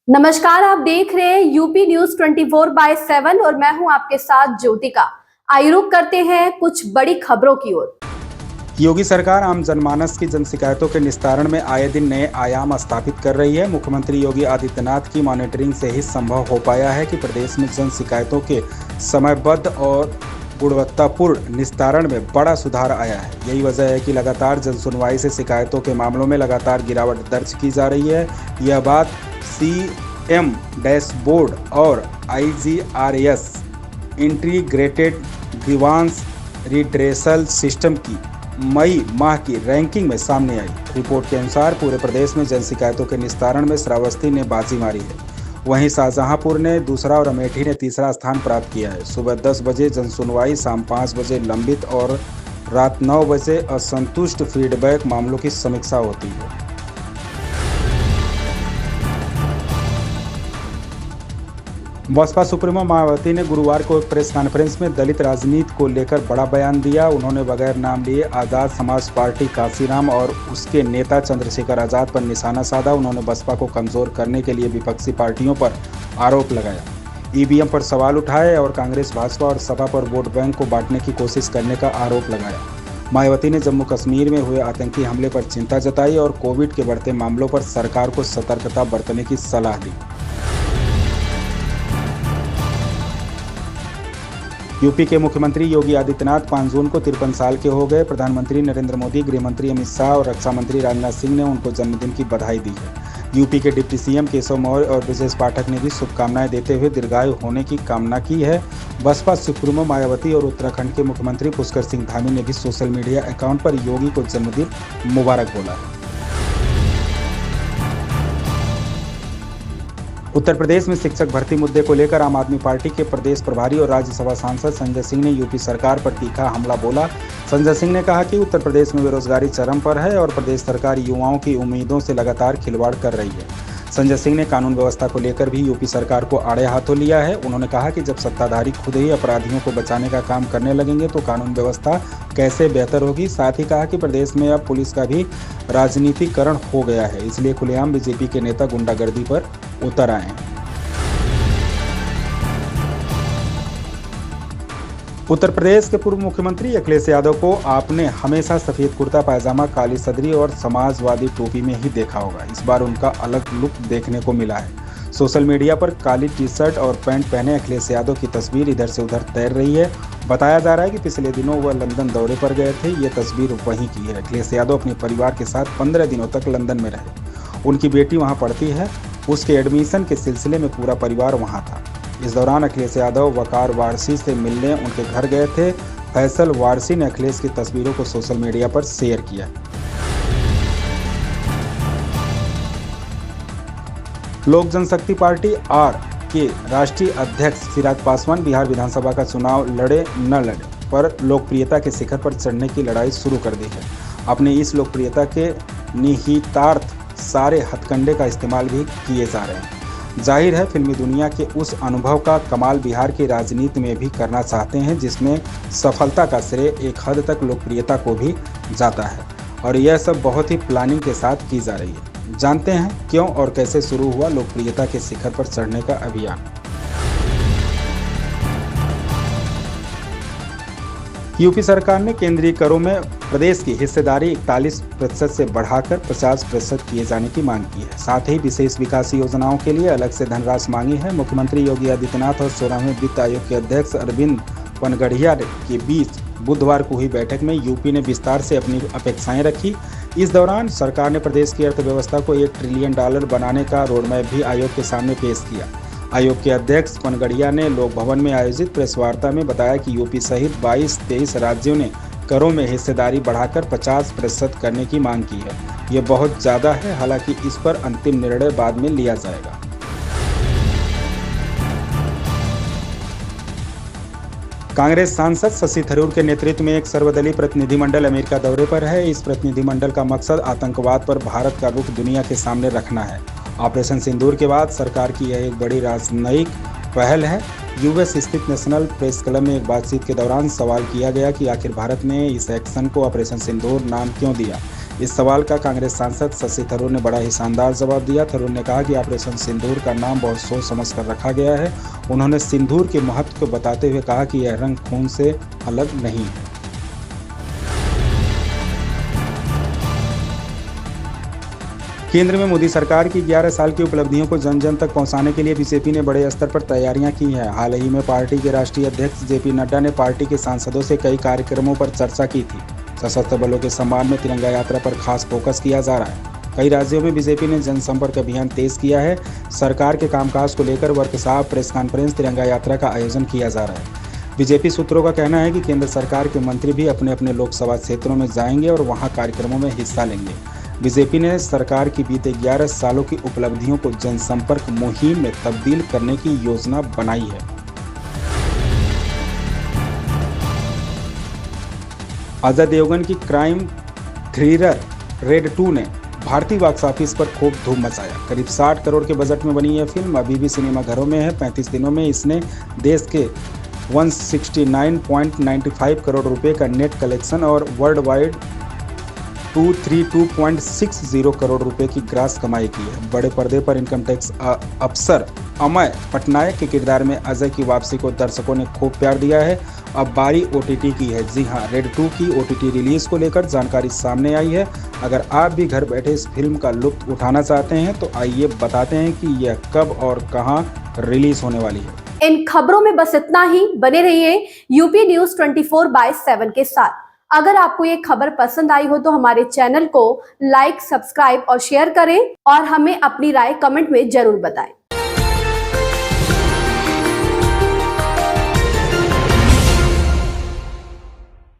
नमस्कार, आप देख रहे हैं यूपी न्यूज 24/7 और मैं हूं आपके साथ ज्योतिका। आइए रुक करते हैं कुछ बड़ी खबरों की ओर। योगी सरकार आम जनमानस की जन शिकायतों के निस्तारण में आए दिन नए आयाम स्थापित कर रही है। मुख्यमंत्री योगी आदित्यनाथ की मॉनिटरिंग से ही संभव हो पाया है कि प्रदेश में जन शिकायतों के समयबद्ध और गुणवत्तापूर्ण निस्तारण में बड़ा सुधार आया है। यही वजह है कि लगातार जन सुनवाई से शिकायतों के मामलों में लगातार गिरावट दर्ज की जा रही है। यह बात सीएम डैशबोर्ड और IGRS integrated grievance redressal system की मई माह की रैंकिंग में सामने आई। रिपोर्ट के अनुसार पूरे प्रदेश में जन शिकायतों के निस्तारण में श्रावस्ती ने बाजी मारी है। वहीं शाहजहांपुर ने दूसरा और अमेठी ने तीसरा स्थान प्राप्त किया है। सुबह 10 बजे जन सुनवाई, शाम 5 बजे लंबित और रात 9 बजे असंतुष्ट फीडबैक मामलों की समीक्षा होती है। बसपा सुप्रीमो मायावती ने गुरुवार को एक प्रेस कॉन्फ्रेंस में दलित राजनीति को लेकर बड़ा बयान दिया। उन्होंने बगैर नाम लिए आज़ाद समाज पार्टी काशीराम और उसके नेता चंद्रशेखर आज़ाद पर निशाना साधा। उन्होंने बसपा को कमजोर करने के लिए विपक्षी पार्टियों पर आरोप लगाया, EVM पर सवाल उठाए और कांग्रेस, भाजपा और सपा पर वोट बैंक को बांटने की कोशिश करने का आरोप लगाया। मायावती ने जम्मू कश्मीर में हुए आतंकी हमले पर चिंता जताई और कोविड के बढ़ते मामलों पर सरकार को सतर्कता बरतने की सलाह दी। यूपी के मुख्यमंत्री योगी आदित्यनाथ 5 जून को 53 साल के हो गए। प्रधानमंत्री नरेंद्र मोदी, गृह मंत्री अमित शाह और रक्षा मंत्री राजनाथ सिंह ने उनको जन्मदिन की बधाई दी है। यूपी के डिप्टी CM केशव मौर्य और ब्रजेश पाठक ने भी शुभकामनाएं देते हुए दीर्घायु होने की कामना की है। बसपा सुप्रीमो मायावती और उत्तराखंड के मुख्यमंत्री पुष्कर सिंह धामी ने भी सोशल मीडिया अकाउंट पर योगी को जन्मदिन मुबारक बोला है। उत्तर प्रदेश में शिक्षक भर्ती मुद्दे को लेकर आम आदमी पार्टी के प्रदेश प्रभारी और राज्यसभा सांसद संजय सिंह ने यूपी सरकार पर तीखा हमला बोला। संजय सिंह ने कहा कि उत्तर प्रदेश में बेरोजगारी चरम पर है और प्रदेश सरकार युवाओं की उम्मीदों से लगातार खिलवाड़ कर रही है। संजय सिंह ने कानून व्यवस्था को लेकर भी यूपी सरकार को आड़े हाथों लिया है। उन्होंने कहा कि जब सत्ताधारी खुद ही अपराधियों को बचाने का काम करने लगेंगे तो कानून व्यवस्था कैसे बेहतर होगी। साथ ही कहा कि प्रदेश में अब पुलिस का भी राजनीतिकरण हो गया है, इसलिए खुलेआम बीजेपी के नेता गुंडागर्दी पर उतर आए हैं। उत्तर प्रदेश के पूर्व मुख्यमंत्री अखिलेश यादव को आपने हमेशा सफेद कुर्ता पायजामा, काली सदरी और समाजवादी टोपी में ही देखा होगा। इस बार उनका अलग लुक देखने को मिला है। सोशल मीडिया पर काली टी-शर्ट और पैंट पहने अखिलेश यादव की तस्वीर इधर से उधर तैर रही है। बताया जा रहा है कि पिछले दिनों वह लंदन दौरे पर गए थे। ये तस्वीर वहीं की है। अखिलेश यादव अपने परिवार के साथ 15 दिनों तक लंदन में रहे। उनकी बेटी वहाँ पढ़ती है। उसके एडमिशन के सिलसिले में पूरा परिवार वहाँ था। इस दौरान अखिलेश यादव वकार वारसी से मिलने उनके घर गए थे। फैसल वारसी ने अखिलेश की तस्वीरों को सोशल मीडिया पर शेयर किया। लोक जनशक्ति पार्टी R के राष्ट्रीय अध्यक्ष चिराग पासवान बिहार विधानसभा का चुनाव लड़े न लड़े पर लोकप्रियता के शिखर पर चढ़ने की लड़ाई शुरू कर दी है। अपनी इस लोकप्रियता के निहितार्थ सारे हथकंडे का इस्तेमाल भी किए जा रहे हैं। जाहिर है फिल्मी दुनिया के उस अनुभव का कमाल बिहार की राजनीति में भी करना चाहते हैं, जिसमें सफलता का श्रेय एक हद तक लोकप्रियता को भी जाता है और यह सब बहुत ही प्लानिंग के साथ की जा रही है। जानते हैं क्यों और कैसे शुरू हुआ लोकप्रियता के शिखर पर चढ़ने का अभियान। यूपी सरकार ने केंद्रीय करों में प्रदेश की हिस्सेदारी 41% से बढ़ाकर 50% किए जाने की मांग की है। साथ ही विशेष विकास योजनाओं के लिए अलग से धनराशि मांगी है। मुख्यमंत्री योगी आदित्यनाथ और 16वें वित्त आयोग के अध्यक्ष अरविंद पनगड़िया के बीच बुधवार को हुई बैठक में यूपी ने विस्तार से अपनी अपेक्षाएं रखी। इस दौरान सरकार ने प्रदेश की अर्थव्यवस्था को $1 ट्रिलियन बनाने का रोडमैप भी आयोग के सामने पेश किया। आयोग के अध्यक्ष पनगड़िया ने लोक भवन में आयोजित प्रेस वार्ता में बताया कि यूपी सहित 22-23 राज्यों ने करों में हिस्सेदारी बढ़ाकर 50% करने की मांग की है। ये बहुत ज़्यादा है, हालांकि इस पर अंतिम निर्णय बाद में लिया जाएगा। कांग्रेस सांसद शशि थरूर के नेतृत्व में एक सर्वदलीय प्रतिनिधिमंडल अमेरिका दौरे पर है। इस प्रतिनिधिमंडल का मकसद आतंकवाद पर भारत का रुख दुनिया के सामने रखना है। ऑपरेशन सिंदूर के बाद सरकार की यह एक बड़ी राजनयिक पहल है। यूएस स्थित नेशनल प्रेस क्लब में एक बातचीत के दौरान सवाल किया गया कि आखिर भारत ने इस एक्शन को ऑपरेशन सिंदूर नाम क्यों दिया। इस सवाल का कांग्रेस सांसद शशि थरूर ने बड़ा ही शानदार जवाब दिया। थरूर ने कहा कि ऑपरेशन सिंदूर का नाम बहुत सोच समझ कर रखा गया है। उन्होंने सिंदूर के महत्व को बताते हुए कहा कि यह रंग खून से अलग नहीं है। केंद्र में मोदी सरकार की 11 साल की उपलब्धियों को जन जन तक पहुंचाने के लिए बीजेपी ने बड़े स्तर पर तैयारियां की हैं। हाल ही में पार्टी के राष्ट्रीय अध्यक्ष जेपी नड्डा ने पार्टी के सांसदों से कई कार्यक्रमों पर चर्चा की थी। सशस्त्र बलों के सम्मान में तिरंगा यात्रा पर खास फोकस किया जा रहा है। कई राज्यों में बीजेपी ने जनसंपर्क अभियान तेज किया है। सरकार के कामकाज को लेकर वर्कशॉप, प्रेस कॉन्फ्रेंस, तिरंगा यात्रा का आयोजन किया जा रहा है। बीजेपी सूत्रों का कहना है कि केंद्र सरकार के मंत्री भी अपने अपने लोकसभा क्षेत्रों में जाएंगे और वहां कार्यक्रमों में हिस्सा लेंगे। बीजेपी ने सरकार की बीते 11 सालों की उपलब्धियों को जनसंपर्क मुहिम में तब्दील करने की योजना बनाई है। अजय देवगन की क्राइम थ्रिलर रेड 2 ने भारतीय बॉक्स ऑफिस पर खूब धूम मचाया। करीब 60 करोड़ के बजट में बनी यह फिल्म अभी भी सिनेमाघरों में है। 35 दिनों में इसने देश के 169.95 करोड़ रुपए का नेट कलेक्शन और वर्ल्ड वाइड 232.60 करोड़ रुपए की ग्रास कमाई की है। बड़े पर्दे पर इनकम टैक्स अफसर अमय पटनायक के किरदार में अजय की वापसी को दर्शकों ने खूब प्यार दिया है। अब बारी OTT की है। जी हां, रेड 2 की OTT रिलीज को लेकर जानकारी सामने आई है। अगर आप भी घर बैठे इस फिल्म का लुत्फ उठाना चाहते हैं तो आइए बताते हैं कि यह कब और कहां रिलीज होने वाली है। इन खबरों में बस इतना ही। बने रहिए यूपी न्यूज 24/7 के साथ। अगर आपको ये खबर पसंद आई हो तो हमारे चैनल को लाइक, सब्सक्राइब और शेयर करें और हमें अपनी राय कमेंट में जरूर बताएं।